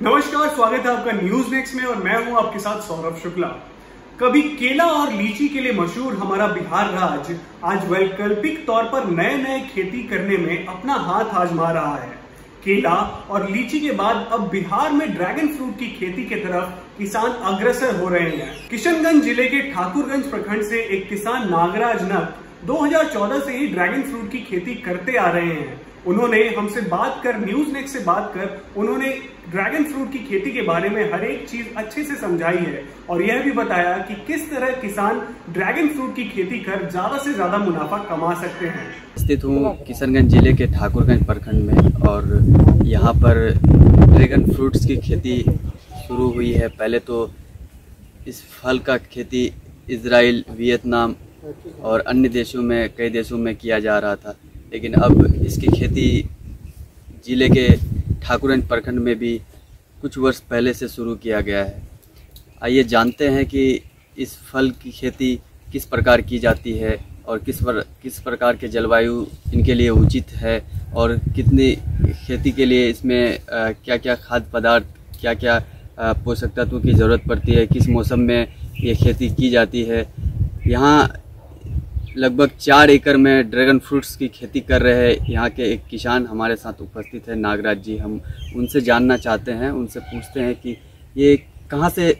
नमस्कार, स्वागत है आपका न्यूज नेक्स्ट में और मैं हूं आपके साथ सौरभ शुक्ला। कभी केला और लीची के लिए मशहूर हमारा बिहार राज्य आज वैकल्पिक तौर पर नए नए खेती करने में अपना हाथ आजमा रहा है। केला और लीची के बाद अब बिहार में ड्रैगन फ्रूट की खेती की तरफ किसान अग्रसर हो रहे हैं। किशनगंज जिले के ठाकुरगंज प्रखंड से एक किसान नागराज नक 2014 से ही ड्रैगन फ्रूट की खेती करते आ रहे हैं। उन्होंने हमसे बात कर, न्यूज नेक्स्ट से बात कर उन्होंने ड्रैगन फ्रूट की खेती के बारे में हर एक चीज अच्छे से समझाई है और यह भी बताया कि किस तरह किसान ड्रैगन फ्रूट की खेती कर ज्यादा से ज्यादा मुनाफा कमा सकते हैं। स्थित हूँ किशनगंज जिले के ठाकुरगंज प्रखंड में और यहाँ पर ड्रैगन फ्रूट्स की खेती शुरू हुई है। पहले तो इस फल का खेती इजराइल, वियतनाम और अन्य देशों में, कई देशों में किया जा रहा था, लेकिन अब इसकी खेती जिले के ठाकुरगंज प्रखंड में भी कुछ वर्ष पहले से शुरू किया गया है। आइए जानते हैं कि इस फल की खेती किस प्रकार की जाती है और किस प्रकार के जलवायु इनके लिए उचित है और कितनी खेती के लिए इसमें क्या क्या खाद्य पदार्थ, क्या क्या पोषक तत्वों की ज़रूरत पड़ती है, किस मौसम में ये खेती की जाती है। यहाँ लगभग 4 एकड़ में ड्रैगन फ्रूट्स की खेती कर रहे हैं यहाँ के एक किसान हमारे साथ उपस्थित है, नागराज जी। हम उनसे जानना चाहते हैं, उनसे पूछते हैं कि ये कहाँ से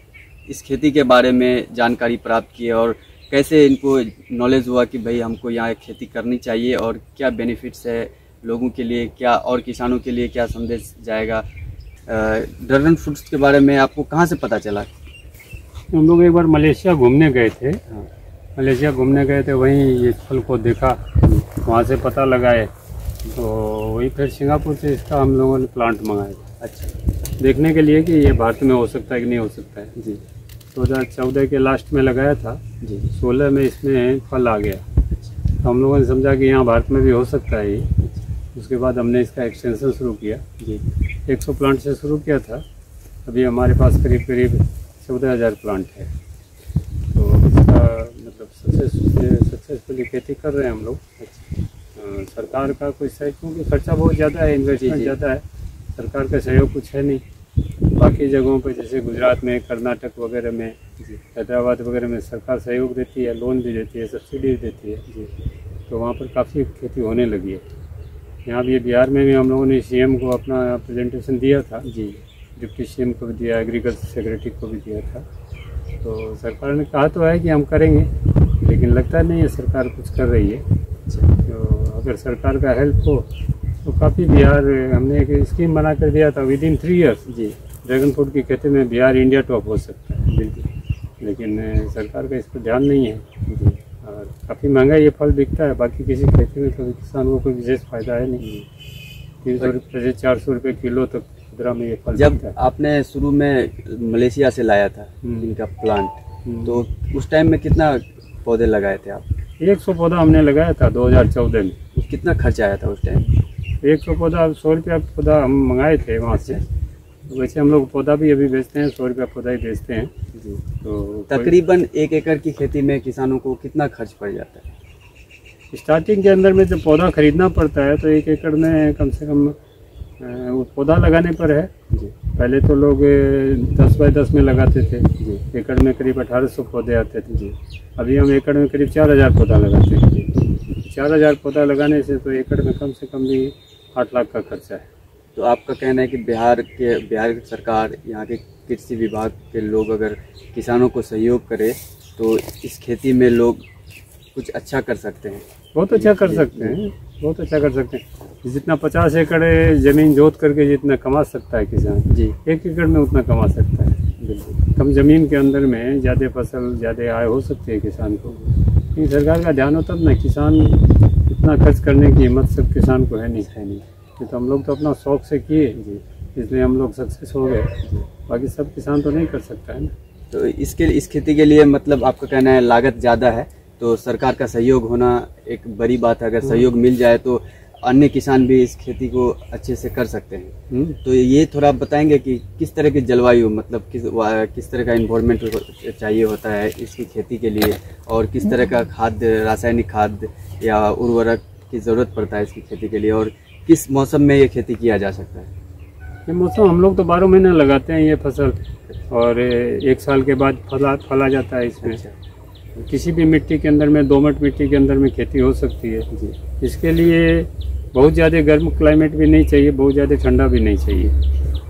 इस खेती के बारे में जानकारी प्राप्त की और कैसे इनको नॉलेज हुआ कि भाई हमको यहाँ खेती करनी चाहिए और क्या बेनिफिट्स है लोगों के लिए, क्या और किसानों के लिए क्या संदेश जाएगा। ड्रैगन फ्रूट्स के बारे में आपको कहाँ से पता चला? हम लोग एक बार मलेशिया घूमने गए थे। मलेशिया घूमने गए थे, वहीं इस फल को देखा, वहाँ से पता लगाए, तो वही फिर सिंगापुर से इसका हम लोगों ने प्लांट मंगाया। अच्छा, देखने के लिए कि ये भारत में हो सकता है कि नहीं हो सकता है जी। 2014 के लास्ट में लगाया था जी, 16 में इसमें फल आ गया। तो हम लोगों ने समझा कि यहाँ भारत में भी हो सकता है ये। उसके बाद हमने इसका एक्सटेंशन शुरू किया जी। 100 प्लांट से शुरू किया था, अभी हमारे पास करीब 14,000 प्लांट है। तो इसका मतलब सक्सेसफुली खेती कर रहे हैं हम लोग। सरकार का कोई सहयोग, क्योंकि खर्चा बहुत ज़्यादा है, इन्वेस्टमेंट ज़्यादा है, सरकार का सहयोग कुछ है नहीं। बाकी जगहों पर जैसे गुजरात में, कर्नाटक वगैरह में, हैदराबाद वगैरह में सरकार सहयोग देती है, लोन भी देती है, सब्सिडी देती है जी। तो वहाँ पर काफ़ी खेती होने लगी है। यहाँ भी बिहार में भी हम लोगों ने सीएम को अपना प्रेजेंटेशन दिया था जी, डिप्टी सीएम को भी दिया, एग्रीकल्चर सेक्रेटरी को भी दिया था। तो सरकार ने कहा तो है कि हम करेंगे, लेकिन लगता नहीं है सरकार कुछ कर रही है। तो अगर सरकार का हेल्प हो तो काफ़ी बिहार, हमने एक स्कीम बना कर दिया था, विदिन 3 ईयर्स जी ड्रैगन फ्रूट की खेती में बिहार इंडिया टॉप हो सकता है बिल्कुल, लेकिन सरकार का इस पर ध्यान नहीं है जी। और काफ़ी महंगा ये फल बिकता है, बाकी किसी खेती में तो किसान को कोई विशेष फ़ायदा है नहीं। 300 रुपये से 400 रुपये किलो तक खुदरा में ये फल। जब आपने शुरू में मलेशिया से लाया था इनका प्लांट, तो उस टाइम में कितना पौधे लगाए थे आप? 100 पौधा हमने लगाया था 2014 में। कितना खर्चा आया था उस टाइम? 100 पौधा, 100 रुपया पौधा हम मंगाए थे वहाँ से। तो वैसे हम लोग पौधा भी अभी बेचते हैं, 100 रुपया पौधा ही बेचते हैं जी। तो तकरीबन 1 एकड़ की खेती में किसानों को कितना खर्च पड़ जाता है? स्टार्टिंग के अंदर में जब पौधा खरीदना पड़ता है तो 1 एकड़ में कम से कम वो पौधा लगाने पर है जी। पहले तो लोग 10 बाय 10 में लगाते थे जी, एकड़ में करीब 1800 पौधे आते थे जी। अभी हम एकड़ में करीब 4000 पौधा लगाते हैं जी। 4000 पौधा लगाने से तो एकड़ में कम से कम भी 8 लाख का खर्चा है। तो आपका कहना है कि बिहार की सरकार, यहाँ के कृषि विभाग के लोग अगर किसानों को सहयोग करे तो इस खेती में लोग कुछ अच्छा कर सकते हैं? बहुत अच्छा कर सकते हैं, बहुत अच्छा कर सकते हैं। जितना 50 एकड़ ज़मीन जोत करके जितना कमा सकता है किसान जी, 1 एकड़ में उतना कमा सकता है बिल्कुल। कम ज़मीन के अंदर में ज़्यादा फसल, ज़्यादा आय हो सकती है किसान को। लेकिन सरकार का ध्यान होता ना, किसान इतना खर्च करने की हिम्मत सब किसान को है नहीं। तो हम लोग तो अपना शौक से किए जी, इसलिए हम लोग सक्सेस हो गए। बाकी सब किसान तो नहीं कर सकता है ना। तो इस खेती के लिए मतलब आपका कहना है लागत ज़्यादा है, तो सरकार का सहयोग होना एक बड़ी बात है। अगर सहयोग मिल जाए तो अन्य किसान भी इस खेती को अच्छे से कर सकते हैं। तो ये थोड़ा आप बताएंगे कि किस तरह की जलवायु, मतलब किस तरह का इन्वायरमेंट चाहिए होता है इसकी खेती के लिए, और किस तरह का खाद्य, रासायनिक खाद्य या उर्वरक की ज़रूरत पड़ता है इसकी खेती के लिए, और किस मौसम में ये खेती किया जा सकता है? ये मौसम हम लोग तो 12 महीने लगाते हैं ये फसल, और 1 साल के बाद फला जाता है इसमें। किसी भी मिट्टी के अंदर में, दोमट मिट्टी के अंदर में खेती हो सकती है जी। इसके लिए बहुत ज़्यादा गर्म क्लाइमेट भी नहीं चाहिए, बहुत ज़्यादा ठंडा भी नहीं चाहिए।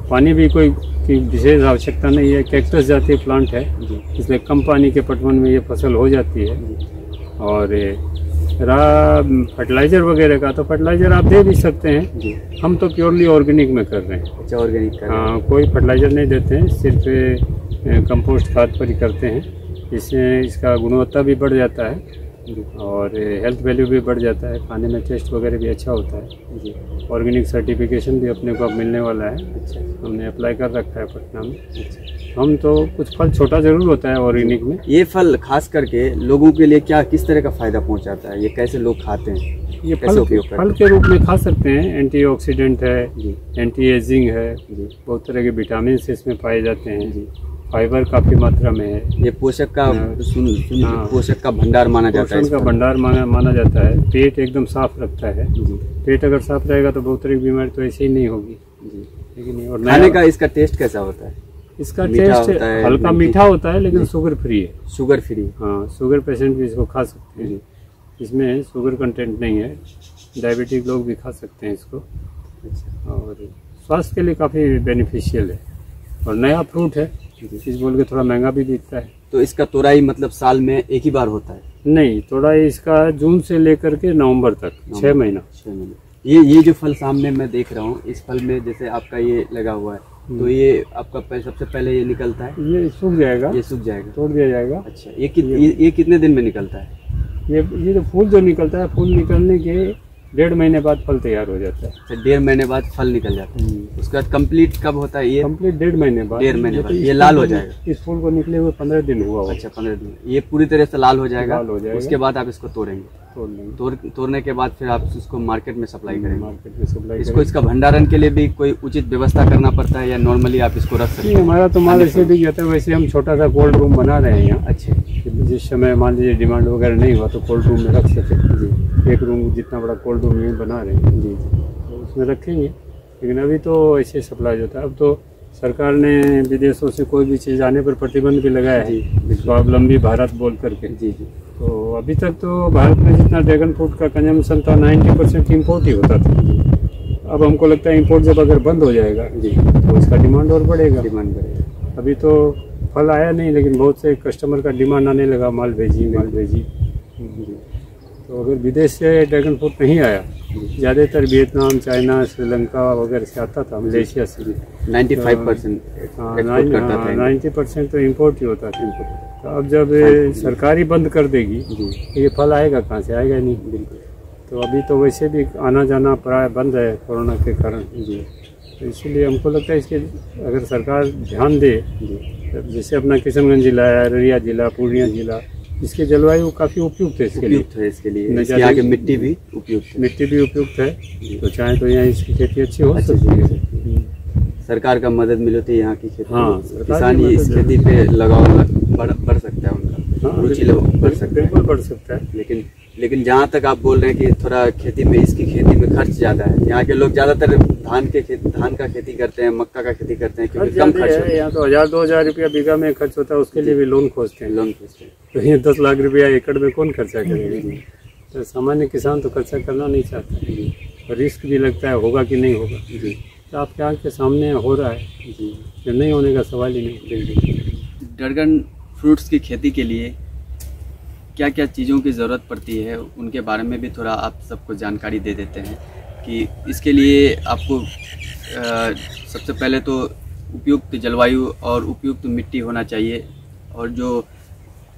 पानी भी कोई की विशेष आवश्यकता नहीं है, कैक्टस जातीय प्लांट है इसलिए कम पानी के पटवन में ये फसल हो जाती है। और रहा फर्टिलाइज़र वगैरह का, तो फर्टिलाइज़र आप दे भी सकते हैं जी। हम तो प्योरली ऑर्गेनिक में कर रहे हैं। अच्छा, ऑर्गेनिक कर रहे हैं। हाँ, कोई फर्टिलाइज़र नहीं देते हैं, सिर्फ कंपोस्ट खाद पर ही करते हैं। इससे इसका गुणवत्ता भी बढ़ जाता है और हेल्थ वैल्यू भी बढ़ जाता है, खाने में टेस्ट वगैरह भी अच्छा होता है जी। ऑर्गेनिक सर्टिफिकेशन भी अपने को अब मिलने वाला है। अच्छा, हमने अप्लाई कर रखा है पटना में। अच्छा, हम तो कुछ फल छोटा जरूर होता है ऑर्गेनिक में। ये फल खास करके लोगों के लिए क्या किस तरह का फायदा पहुंचाता है? ये कैसे लोग खाते हैं? ये फल के रूप में खा सकते हैं। एंटीऑक्सीडेंट है जी, एंटी एजिंग है जी, बहुत तरह के विटामिन इसमें पाए जाते हैं जी। फाइबर काफी मात्रा में है। ये पोषक का पोषक का भंडार माना जाता है। पोषण का भंडार माना जाता है। पेट एकदम साफ रखता है। पेट अगर साफ रहेगा तो बहुत तरह की बीमारी तो ऐसे ही नहीं होगी जी। लेकिन और खाने का इसका टेस्ट कैसा होता है? इसका टेस्ट हल्का मीठा होता है, लेकिन शुगर फ्री है। Sugar free? हाँ, शुगर पेशेंट भी इसको खा सकते हैं। इसमें शुगर कंटेंट नहीं है, डायबिटिक लोग भी खा सकते हैं इसको। और स्वास्थ्य के लिए काफ़ी बेनिफिशियल है और नया फ्रूट है, इस बोल के थोड़ा महंगा भी बिकता है। तो इसका तोड़ाई मतलब साल में एक ही बार होता है? नहीं, तोड़ाई इसका जून से लेकर के नवंबर तक 6 महीना। ये जो फल सामने मैं देख रहा हूँ, इस फल में जैसे आपका ये लगा हुआ है, तो ये आपका सबसे पहले ये निकलता है? ये सूख जाएगा। ये सूख जाएगा, तोड़ दिया जाएगा। अच्छा, ये कितने दिन में निकलता है? ये जो फूल जो निकलता है, फूल निकलने के 1.5 महीने बाद फल तैयार हो जाता है। अच्छा, 1.5 महीने बाद फल निकल जाता है। उसके बाद कंप्लीट कब होता है ये? कंप्लीट 1.5 महीने बाद। 1.5 महीने बाद ये लाल हो जाएगा। इस फूल को निकले हुए 15 दिन हुआ। अच्छा, 15 दिन ये पूरी तरह से लाल हो जाएगा। उसके बाद आप इसको तोड़ेंगे। तोड़ने के बाद फिर आप इसको मार्केट में सप्लाई करेंगे। मार्केट में सप्लाई इसको इसका भंडारण के लिए भी कोई उचित व्यवस्था करना पड़ता है या नॉर्मली आप इसको रख सकते हैं? हमारा तो माल ऐसे भी जाता है, वैसे हम छोटा सा कोल्ड रूम बना रहे हैं यहाँ। अच्छा, जिस समय मान लीजिए डिमांड वगैरह नहीं हुआ तो कोल्ड रूम में रख सके जी। एक रूम जितना बड़ा कोल्ड रूम में बना रहे हैं जी, तो उसमें रखेंगे। लेकिन अभी तो ऐसे सप्लाई होता है। अब तो सरकार ने विदेशों से कोई भी चीज़ आने पर प्रतिबंध भी लगाया है, स्वावलंबी भारत बोल करके जी। तो अभी तक तो भारत में जितना ड्रैगन फ्रूट का कंजम्पशन था 90% इम्पोर्ट ही होता था। अब हमको लगता है इम्पोर्ट जब अगर बंद हो जाएगा जी तो इसका डिमांड और बढ़ेगा। अभी तो फल आया नहीं, लेकिन बहुत से कस्टमर का डिमांड आने लगा, माल भेजिए। तो अगर विदेश से ड्रैगन फ्रूट नहीं आया, ज़्यादातर वियतनाम, चाइना, श्रीलंका वगैरह से आता था, मलेशिया से 95% 90% तो इम्पोर्ट ही होता था। तो अब जब सरकार ही बंद कर देगी तो ये फल आएगा कहाँ से? आएगा नहीं। तो अभी तो वैसे भी आना जाना प्राय बंद है कोरोना के कारण जी। तो इसीलिए हमको लगता है इसके अगर सरकार ध्यान दे, जैसे अपना किशनगंज जिला है, अररिया जिला, पूर्णिया जिला, इसके जलवायु काफ़ी उपयुक्त है इसके लिए। यहाँ की मिट्टी भी उपयुक्त है। तो चाहे तो यहाँ इसकी खेती अच्छी हो सकती है। सरकार का मदद मिले तो यहाँ की खेती, हाँ, किसान इस खेती पे लगाव बढ़ सकता है, उनका रुचि बढ़ सकता है, बिल्कुल बढ़ सकता है। लेकिन जहाँ तक आप बोल रहे हैं कि थोड़ा खेती में इसकी खेती में खर्च ज़्यादा है, यहाँ के लोग ज़्यादातर धान का खेती करते हैं, मक्का का खेती करते हैं, क्योंकि कम खर्च है। यहाँ तो 1000-2000 रुपया बीघा में खर्च होता है, उसके लिए भी लोन खोजते हैं। तो ये 10 लाख रुपया एकड़ में कौन खर्चा करेगा? तो सामान्य किसान तो खर्चा करना नहीं चाहता, रिस्क भी लगता है होगा कि नहीं होगा जी। तो आपके आँख के सामने हो रहा है जी, जब नहीं होने का सवाल ही नहीं। ड्रैगन फ्रूट्स की खेती के लिए क्या क्या चीज़ों की ज़रूरत पड़ती है, उनके बारे में भी थोड़ा आप सबको जानकारी दे देते हैं कि इसके लिए आपको सबसे पहले तो उपयुक्त जलवायु और उपयुक्त मिट्टी होना चाहिए। और जो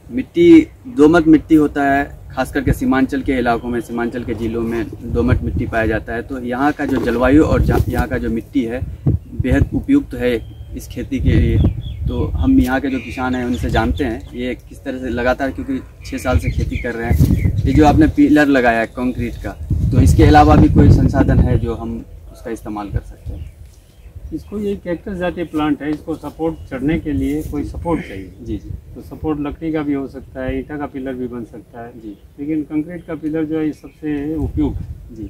मिट्टी दोमट मिट्टी होता है, खास करके सीमांचल के इलाकों में, सीमांचल के ज़िलों में दोमट मिट्टी पाया जाता है। तो यहाँ का जो जलवायु और यहाँ का जो मिट्टी है बेहद उपयुक्त है इस खेती के लिए। तो हम यहाँ के जो किसान हैं उनसे जानते हैं ये किस तरह से लगातार, क्योंकि 6 साल से खेती कर रहे हैं। ये जो आपने पिलर लगाया है कंक्रीट का, तो इसके अलावा भी कोई संसाधन है जो हम उसका इस्तेमाल कर सकते हैं? इसको ये कैक्टस जातीय प्लांट है, इसको सपोर्ट चढ़ने के लिए कोई सपोर्ट चाहिए जी। तो सपोर्ट लकड़ी का भी हो सकता है, ईंटा का पिलर भी बन सकता है जी, लेकिन कंक्रीट का पिलर जो है सबसे उपयुक्त जी।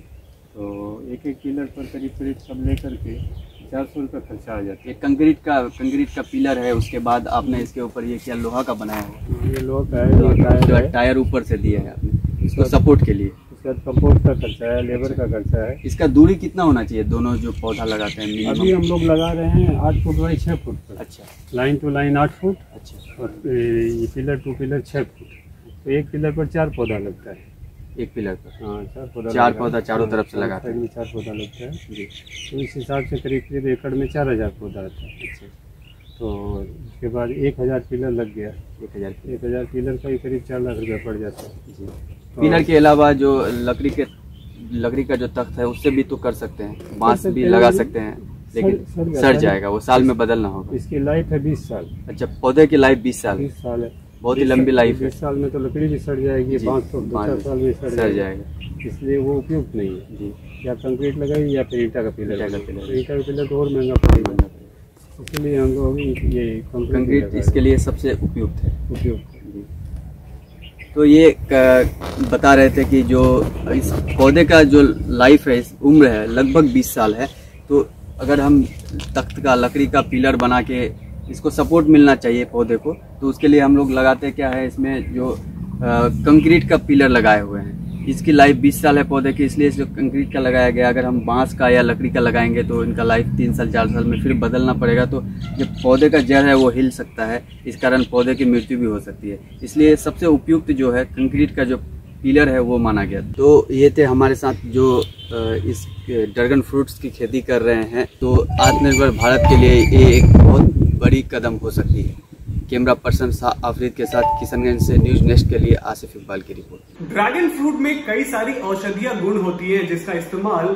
तो एक पिलर पर करीब सब ले करके 400 रुपये खर्चा आ जाता ये कंक्रीट का पिलर है, उसके बाद आपने इसके ऊपर ये क्या लोहा का बनाया है? है। ये लोहा का है, टायर ऊपर से दिया है आपने इसको सपोर्ट के लिए। उसका कंपोस्ट का खर्चा है, लेबर का खर्चा है। इसका दूरी कितना होना चाहिए दोनों जो पौधा लगाते हैं मिनिमम? अभी हम लोग लगा रहे हैं 8 फुट बाई 6 फुट पर। अच्छा, लाइन टू लाइन 8 फुट अच्छा। और ये पिलर टू पिलर 6 फुट। तो एक पिलर पर 4 पौधा लगता है। एक पिलर पर? हाँ, 4 पौधा चारों तरफ से लगाते हैं। 4 पौधा लगता है जी। तो इस हिसाब से करीब एकड़ में 4000 पौधा आता है। अच्छा, तो उसके बाद 1000 पिलर लग गया। 1000 पिलर का ही करीब 4 लाख रुपया पड़ जाता है जी। पिलर के अलावा जो लकड़ी का जो तख्त है उससे भी तो कर सकते हैं, बांस भी लगा सकते हैं, लेकिन सड़ जाएगा, वो साल में बदलना होगा। इसकी लाइफ है 20 साल। अच्छा, पौधे की लाइफ 20 साल? 20 साल है, बहुत ही लंबी लाइफ है। 20 साल में तो लकड़ी भी सड़ जाएगी, बांस तो 2-4 साल में सड़ जाएगा, इसलिए वो उपयुक्त नहीं है जी। या कंक्रीट लगाई या फिर ईटा का पिलर। ईटा का पिलर तो और महंगा पड़ेगा, इसलिए हम लोग ये कंक्रीट इसके लिए सबसे उपयुक्त है। उपयुक्त। तो ये बता रहे थे कि जो इस पौधे का जो लाइफ है, इस उम्र है लगभग 20 साल है। तो अगर हम तख्त का लकड़ी का पिलर बना के इसको सपोर्ट मिलना चाहिए पौधे को, तो उसके लिए हम लोग लगाते क्या है, इसमें जो कंक्रीट का पिलर लगाए हुए हैं। इसकी लाइफ 20 साल है पौधे की, इसलिए जो कंक्रीट का लगाया गया। अगर हम बांस का या लकड़ी का लगाएंगे तो इनका लाइफ 3 साल 4 साल में फिर बदलना पड़ेगा, तो जो पौधे का जड़ है वो हिल सकता है, इस कारण पौधे की मृत्यु भी हो सकती है। इसलिए सबसे उपयुक्त जो है कंक्रीट का जो पिलर है वो माना गया। तो ये थे हमारे साथ जो इस ड्रैगन फ्रूट्स की खेती कर रहे हैं। तो आत्मनिर्भर भारत के लिए ये एक बहुत बड़ी कदम हो सकती है। कैमरा पर्सन आफरीद के साथ किशनगंज से न्यूज नेक्स्ट के लिए आसिफ इकबाल की रिपोर्ट। ड्रैगन फ्रूट में कई सारी औषधीय गुण होती है जिसका इस्तेमाल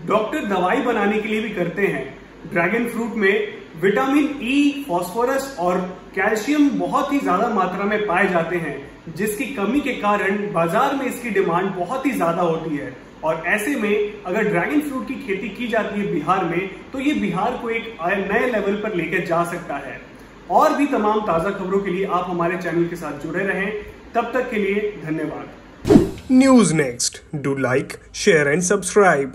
डॉक्टर दवाई बनाने के लिए भी करते हैं। ड्रैगन फ्रूट में विटामिन ई, फास्फोरस और कैल्शियम बहुत ही ज्यादा मात्रा में पाए जाते हैं, जिसकी कमी के कारण बाजार में इसकी डिमांड बहुत ही ज्यादा होती है। और ऐसे में अगर ड्रैगन फ्रूट की खेती की जाती है बिहार में, तो ये बिहार को एक नए लेवल पर लेकर जा सकता है। और भी तमाम ताजा खबरों के लिए आप हमारे चैनल के साथ जुड़े रहें। तब तक के लिए धन्यवाद। News next, do like, share and subscribe.